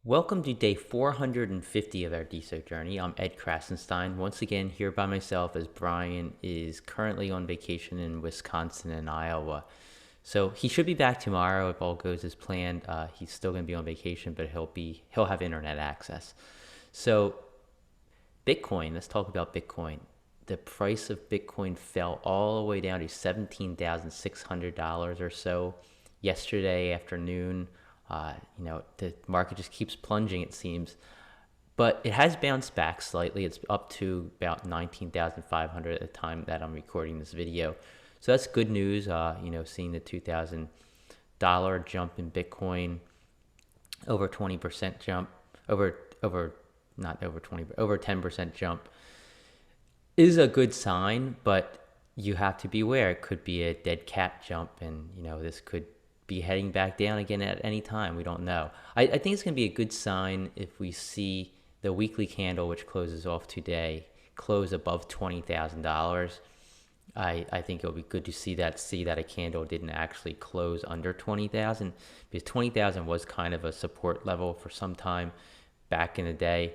Welcome to day 450 of our DSO journey. I'm Ed Krasenstein, once again here by myself as Brian is currently on vacation in Wisconsin and Iowa. So he should be back tomorrow if all goes as planned. He's still going to be on vacation, but he'll have internet access. So Bitcoin, let's talk about Bitcoin. The price of Bitcoin fell all the way down to $17,600 or so yesterday afternoon. The market just keeps plunging, it seems. But it has bounced back slightly. It's up to about 19,500 at the time that I'm recording this video. So that's good news, seeing the $2,000 jump in Bitcoin, over 20% jump, not over 20, but over 10% jump is a good sign, but you have to beware. It could be a dead cat jump, and this could be heading back down again at any time. We don't know. I think it's going to be a good sign if we see the weekly candle, which closes off today, close above $20,000. I think it'll be good to see that a candle didn't actually close under 20,000, because 20,000 was kind of a support level for some time back in the day.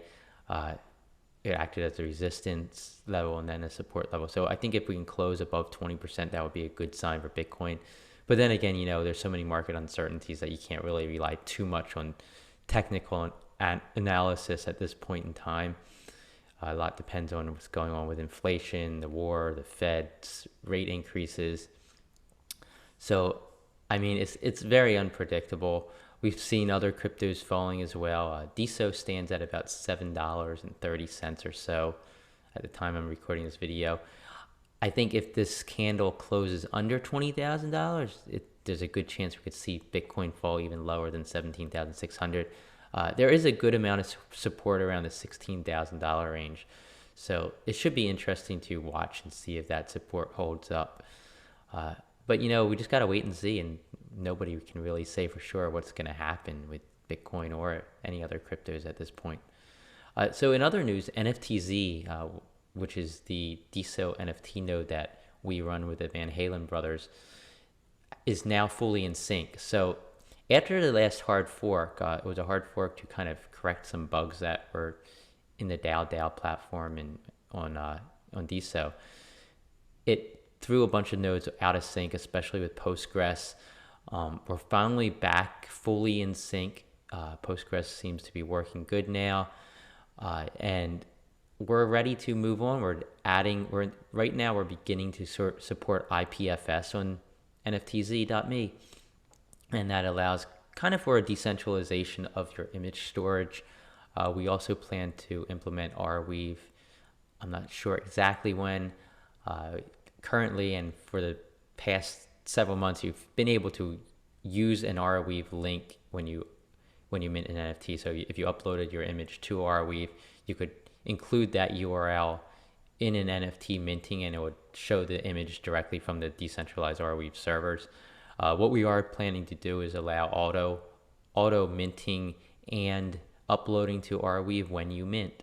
It acted as a resistance level and then a support level. So I think if we can close above 20%, that would be a good sign for Bitcoin. But then again, there's so many market uncertainties that you can't really rely too much on technical analysis at this point in time. A lot depends on what's going on with inflation, the war, the Fed's rate increases. So, it's very unpredictable. We've seen other cryptos falling as well. DSO stands at about $7.30 or so at the time I'm recording this video. I think if this candle closes under $20,000, there's a good chance we could see Bitcoin fall even lower than 17,600. There is a good amount of support around the $16,000 range. So it should be interesting to watch and see if that support holds up. But we just got to wait and see, and nobody can really say for sure what's going to happen with Bitcoin or any other cryptos at this point. So in other news, NFTZ, which is the DSO NFT node that we run with the Van Halen brothers, is now fully in sync. So after the last hard fork, it was a hard fork to kind of correct some bugs that were in the DAO platform and on DSO. It threw a bunch of nodes out of sync, especially with Postgres. We're finally back fully in sync. Postgres seems to be working good now, and we're ready to move on. Right now we're beginning to support IPFS on NFTZ.me, and that allows kind of for a decentralization of your image storage. We also plan to implement Arweave. I'm not sure exactly when. Currently, and for the past several months, you've been able to use an Arweave link when you mint an NFT. So if you uploaded your image to Arweave, you could include that URL in an NFT minting, and it would show the image directly from the decentralized Arweave servers. What we are planning to do is allow auto minting and uploading to Arweave when you mint.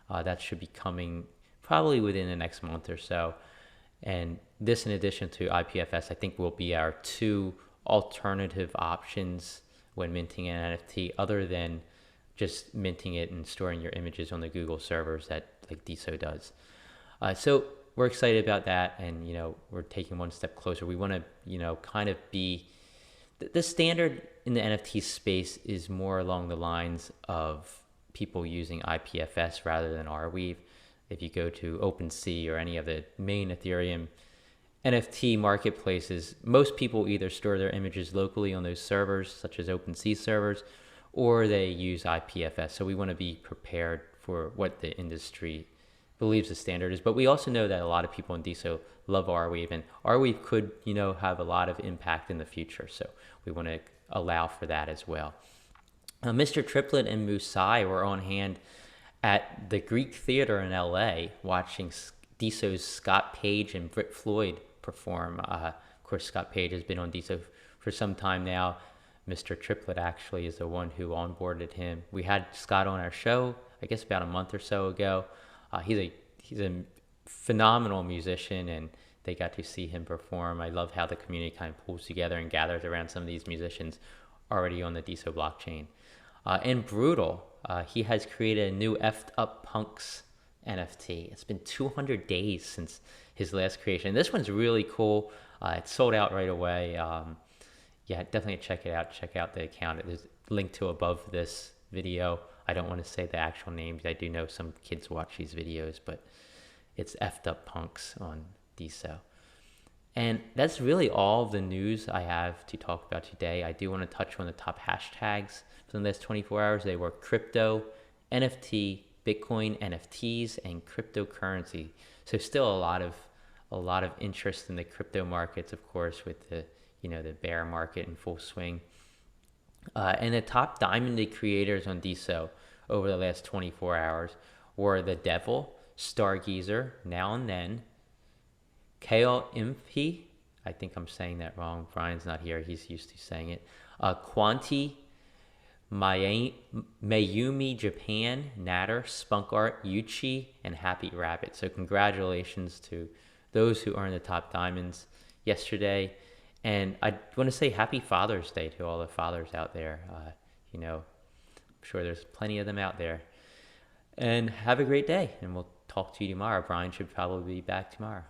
That should be coming probably within the next month or so. And this, in addition to IPFS, I think will be our two alternative options when minting an NFT, other than just minting it and storing your images on the Google servers that like DSO does. So we're excited about that, and we're taking one step closer. We want to kind of be the standard in the NFT space is more along the lines of people using IPFS rather than Arweave. If you go to OpenSea or any of the main Ethereum NFT marketplaces, most people either store their images locally on those servers, such as OpenSea servers, or they use IPFS. So we want to be prepared for what the industry believes the standard is. But we also know that a lot of people in DSO love Arweave, and Arweave could, have a lot of impact in the future. So we want to allow for that as well. Mr. Triplet and Musai were on hand at the Greek Theater in LA watching DSO's Scott Page and Britt Floyd perform. Of course, Scott Page has been on DSO for some time now. Mr. Triplet actually is the one who onboarded him. We had Scott on our show, I guess about a month or so ago. He's a phenomenal musician, and they got to see him perform. I love how the community kind of pulls together and gathers around some of these musicians already on the DSO blockchain. And Brutal, he has created a new effed up punks NFT. It's been 200 days since his last creation. This one's really cool. It sold out right away. Yeah, definitely check it out. Check out the account. There's a link to above this video. I don't want to say the actual names. I do know some kids watch these videos, but it's effed up punks on DSO. And that's really all the news I have to talk about today. I do want to touch on the top hashtags for the last 24 hours. They were crypto, NFT, Bitcoin, NFTs, and cryptocurrency. So still a lot of interest in the crypto markets, of course, with the the bear market in full swing. And the top diamond creators on DSO over the last 24 hours were the Devil, Stargazer, Now and Then, Kale Impy, I think I'm saying that wrong. Brian's not here. He's used to saying it. Quanti, Mayumi Japan, Natter, Spunk Art, Yuchi, and Happy Rabbit. So congratulations to those who earned the top diamonds yesterday. And I want to say happy Father's Day to all the fathers out there. I'm sure there's plenty of them out there. And have a great day. And we'll talk to you tomorrow. Brian should probably be back tomorrow.